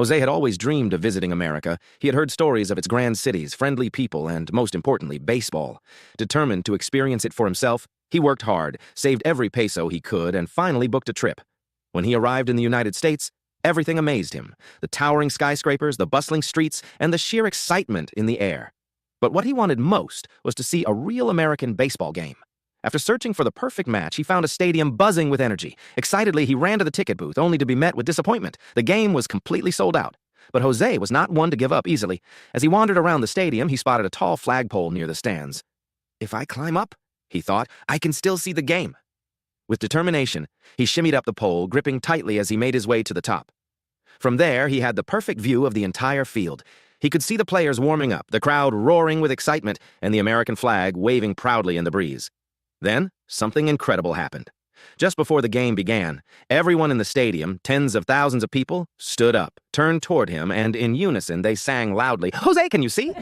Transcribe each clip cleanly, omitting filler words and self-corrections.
Jose had always dreamed of visiting America. He had heard stories of its grand cities, friendly people, and, most importantly, baseball. Determined to experience it for himself, he worked hard, saved every peso he could, and finally booked a trip. When he arrived in the United States, everything amazed him. The towering skyscrapers, the bustling streets, and the sheer excitement in the air. But what he wanted most was to see a real American baseball game. After searching for the perfect match, he found a stadium buzzing with energy. Excitedly, he ran to the ticket booth, only to be met with disappointment. The game was completely sold out. But Jose was not one to give up easily. As he wandered around the stadium, he spotted a tall flagpole near the stands. "If I climb up," he thought, "I can still see the game." With determination, he shimmied up the pole, gripping tightly as he made his way to the top. From there, he had the perfect view of the entire field. He could see the players warming up, the crowd roaring with excitement, and the American flag waving proudly in the breeze. Then, something incredible happened. Just before the game began, everyone in the stadium, tens of thousands of people, stood up, turned toward him, and in unison they sang loudly, "Jose, can you see?"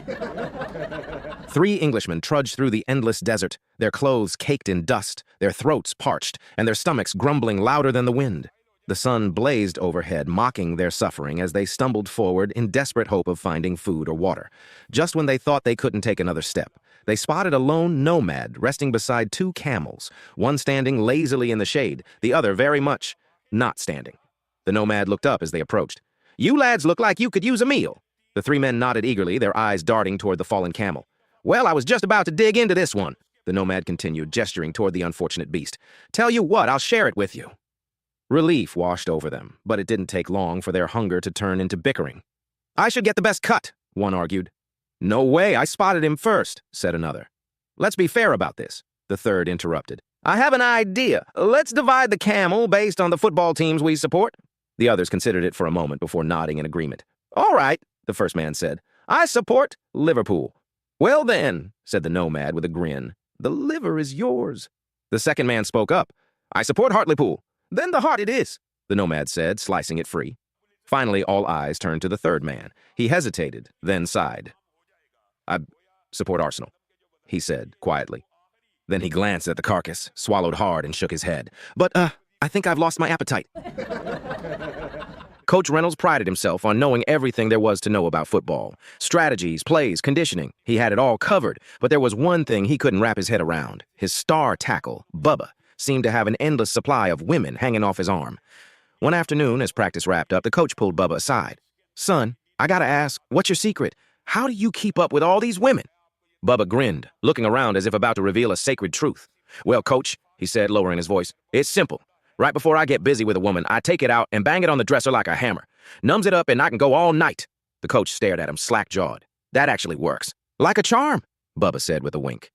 3 Englishmen trudged through the endless desert, their clothes caked in dust, their throats parched, and their stomachs grumbling louder than the wind. The sun blazed overhead, mocking their suffering as they stumbled forward in desperate hope of finding food or water. Just when they thought they couldn't take another step, they spotted a lone nomad resting beside 2 camels, one standing lazily in the shade, the other very much not standing. The nomad looked up as they approached. "You lads look like you could use a meal." The 3 men nodded eagerly, their eyes darting toward the fallen camel. "Well, I was just about to dig into this one," the nomad continued, gesturing toward the unfortunate beast. "Tell you what, I'll share it with you." Relief washed over them, but it didn't take long for their hunger to turn into bickering. "I should get the best cut," one argued. "No way, I spotted him first," said another. "Let's be fair about this," the third interrupted. "I have an idea. Let's divide the camel based on the football teams we support." The others considered it for a moment before nodding in agreement. "All right," the first man said. "I support Liverpool." "Well then," said the nomad with a grin, "the liver is yours." The second man spoke up. "I support Hartlepool." "Then the heart it is," the nomad said, slicing it free. Finally, all eyes turned to the third man. He hesitated, then sighed. "I support Arsenal," he said, quietly. Then he glanced at the carcass, swallowed hard, and shook his head. "But, I think I've lost my appetite." Coach Reynolds prided himself on knowing everything there was to know about football. Strategies, plays, conditioning. He had it all covered, but there was one thing he couldn't wrap his head around. His star tackle, Bubba, seemed to have an endless supply of women hanging off his arm. One afternoon, as practice wrapped up, the coach pulled Bubba aside. "Son, I gotta ask, what's your secret? How do you keep up with all these women?" Bubba grinned, looking around as if about to reveal a sacred truth. "Well, coach," he said, lowering his voice, "it's simple. Right before I get busy with a woman, I take it out and bang it on the dresser like a hammer. Numbs it up and I can go all night." The coach stared at him, slack-jawed. "That actually works." "Like a charm," Bubba said with a wink.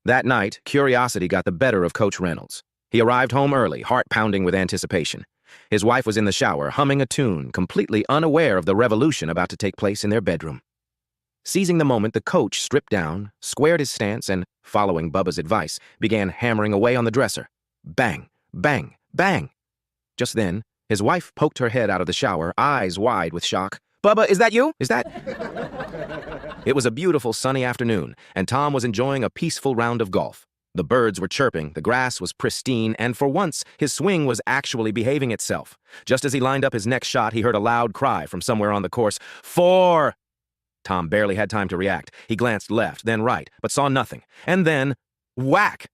That night, curiosity got the better of Coach Reynolds. He arrived home early, heart pounding with anticipation. His wife was in the shower, humming a tune, completely unaware of the revolution about to take place in their bedroom. Seizing the moment, the coach stripped down, squared his stance, and, following Bubba's advice, began hammering away on the dresser. Bang, bang, bang. Just then, his wife poked her head out of the shower, eyes wide with shock. "Bubba, is that you? Is that—" It was a beautiful sunny afternoon, and Tom was enjoying a peaceful round of golf. The birds were chirping, the grass was pristine, and for once, his swing was actually behaving itself. Just as he lined up his next shot, he heard a loud cry from somewhere on the course. "4!" Tom barely had time to react. He glanced left, then right, but saw nothing. And then, whack!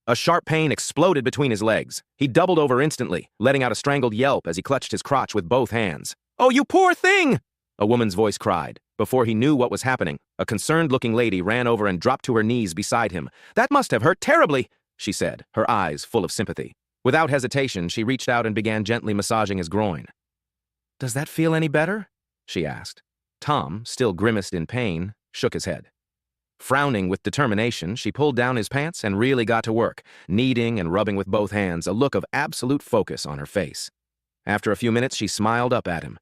A sharp pain exploded between his legs. He doubled over instantly, letting out a strangled yelp as he clutched his crotch with both hands. "Oh, you poor thing!" a woman's voice cried. Before he knew what was happening, a concerned-looking lady ran over and dropped to her knees beside him. "That must have hurt terribly," she said, her eyes full of sympathy. Without hesitation, she reached out and began gently massaging his groin. "Does that feel any better?" she asked. Tom, still grimaced in pain, shook his head. Frowning with determination, she pulled down his pants and really got to work, kneading and rubbing with both hands, a look of absolute focus on her face. After a few minutes, she smiled up at him.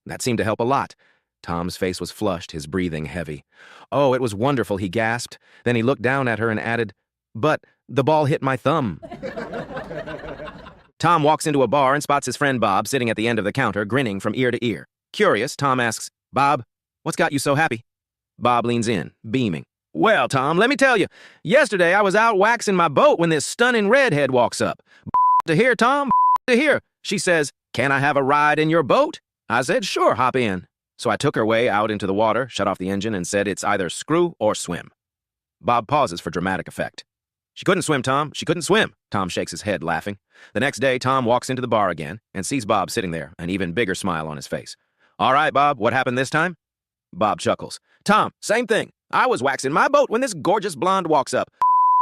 That seemed to help a lot. Tom's face was flushed, his breathing heavy. "Oh, it was wonderful," he gasped. Then he looked down at her and added, "But the ball hit my thumb." Tom walks into a bar and spots his friend Bob sitting at the end of the counter, grinning from ear to ear. Curious, Tom asks, "Bob, what's got you so happy?" Bob leans in, beaming. "Well, Tom, let me tell you, yesterday I was out waxing my boat when this stunning redhead walks up. To here, Tom, to here. She says, 'Can I have a ride in your boat?' I said, sure, hop in. So I took her way out into the water, shut off the engine, and said it's either screw or swim. Bob pauses for dramatic effect. She couldn't swim, Tom. She couldn't swim. Tom shakes his head, laughing. The next day, Tom walks into the bar again and sees Bob sitting there, an even bigger smile on his face. All right, Bob, what happened this time? Bob chuckles. Tom, same thing. I was waxing my boat when this gorgeous blonde walks up.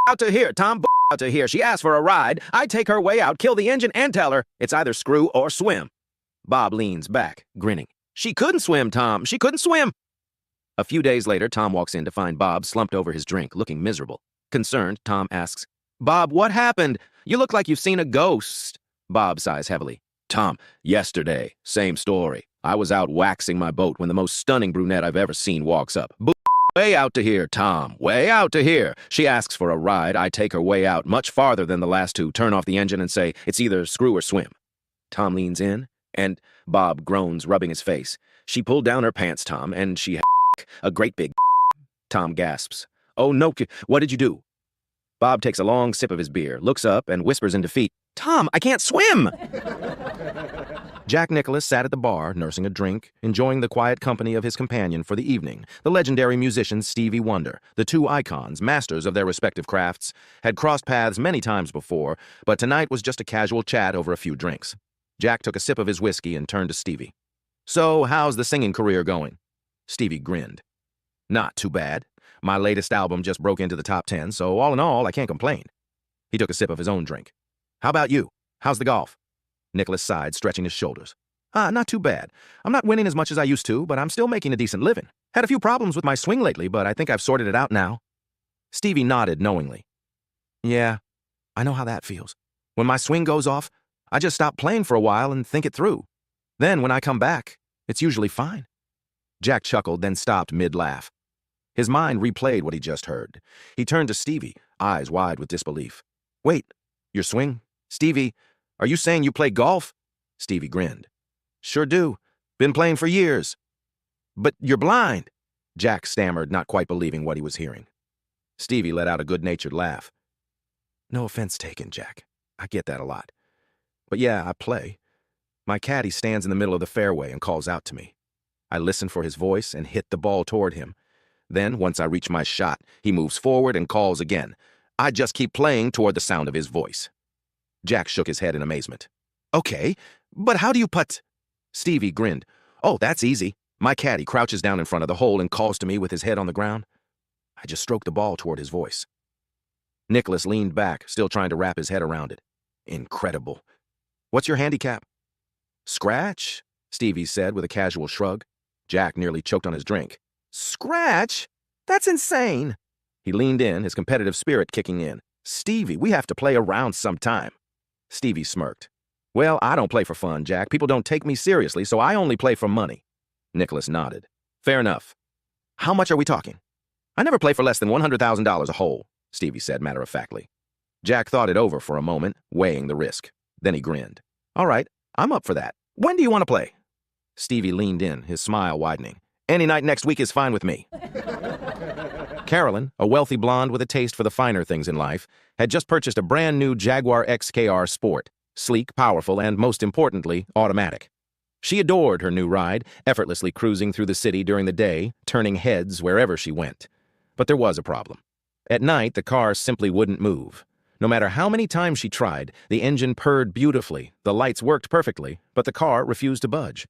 Out to here, Tom, out to here. She asks for a ride. I take her way out, kill the engine, and tell her it's either screw or swim. Bob leans back, grinning. She couldn't swim, Tom. She couldn't swim. A few days later, Tom walks in to find Bob slumped over his drink, looking miserable. Concerned, Tom asks, Bob, what happened? You look like you've seen a ghost. Bob sighs heavily. Tom, yesterday, same story. I was out waxing my boat when the most stunning brunette I've ever seen walks up. Way out to here, Tom. Way out to here. She asks for a ride. I take her way out, much farther than the last two, turn off the engine and say, it's either screw or swim. Tom leans in, and Bob groans, rubbing his face. She pulled down her pants, Tom, and she had a great big. Tom gasps. Oh, no, what did you do? Bob takes a long sip of his beer, looks up, and whispers in defeat, Tom, I can't swim! Jack Nicholas sat at the bar, nursing a drink, enjoying the quiet company of his companion for the evening. The legendary musician Stevie Wonder, the two icons, masters of their respective crafts, had crossed paths many times before, but tonight was just a casual chat over a few drinks. Jack took a sip of his whiskey and turned to Stevie. So, how's the singing career going? Stevie grinned. Not too bad. My latest album just broke into the top 10, so all in all, I can't complain. He took a sip of his own drink. How about you? How's the golf? Nicholas sighed, stretching his shoulders. Not too bad. I'm not winning as much as I used to, but I'm still making a decent living. Had a few problems with my swing lately, but I think I've sorted it out now. Stevie nodded knowingly. Yeah, I know how that feels. When my swing goes off, I just stop playing for a while and think it through. Then when I come back, it's usually fine. Jack chuckled, then stopped mid-laugh. His mind replayed what he just heard. He turned to Stevie, eyes wide with disbelief. Wait, your swing? Stevie, are you saying you play golf? Stevie grinned. Sure do. Been playing for years. But you're blind. Jack stammered, not quite believing what he was hearing. Stevie let out a good-natured laugh. No offense taken, Jack. I get that a lot. But yeah, I play. My caddy stands in the middle of the fairway and calls out to me. I listen for his voice and hit the ball toward him. Then, once I reach my shot, he moves forward and calls again. I just keep playing toward the sound of his voice. Jack shook his head in amazement. Okay, but how do you putt? Stevie grinned. Oh, that's easy. My caddy crouches down in front of the hole and calls to me with his head on the ground. I just stroke the ball toward his voice. Nicholas leaned back, still trying to wrap his head around it. Incredible. What's your handicap? Scratch, Stevie said with a casual shrug. Jack nearly choked on his drink. Scratch? That's insane. He leaned in, his competitive spirit kicking in. Stevie, we have to play around sometime. Stevie smirked. Well, I don't play for fun, Jack. People don't take me seriously, so I only play for money. Nicholas nodded. Fair enough. How much are we talking? I never play for less than $100,000 a hole, Stevie said matter-of-factly. Jack thought it over for a moment, weighing the risk. Then he grinned. All right, I'm up for that. When do you want to play? Stevie leaned in, his smile widening. Any night next week is fine with me. Carolyn, a wealthy blonde with a taste for the finer things in life, had just purchased a brand new Jaguar XKR Sport, sleek, powerful, and most importantly, automatic. She adored her new ride, effortlessly cruising through the city during the day, turning heads wherever she went. But there was a problem. At night, the car simply wouldn't move. No matter how many times she tried, the engine purred beautifully, the lights worked perfectly, but the car refused to budge.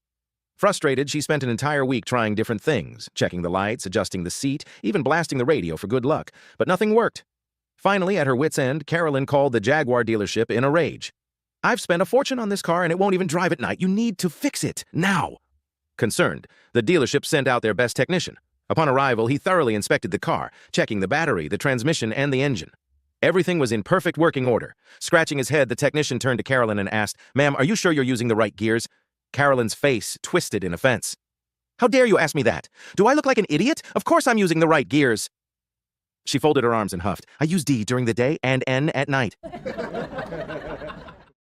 Frustrated, she spent an entire week trying different things, checking the lights, adjusting the seat, even blasting the radio for good luck, but nothing worked. Finally, at her wit's end, Carolyn called the Jaguar dealership in a rage. I've spent a fortune on this car and it won't even drive at night. You need to fix it, now. Concerned, the dealership sent out their best technician. Upon arrival, he thoroughly inspected the car, checking the battery, the transmission, and the engine. Everything was in perfect working order. Scratching his head, the technician turned to Carolyn and asked, Ma'am, are you sure you're using the right gears? Carolyn's face twisted in offense. How dare you ask me that? Do I look like an idiot? Of course I'm using the right gears. She folded her arms and huffed. I use D during the day and N at night.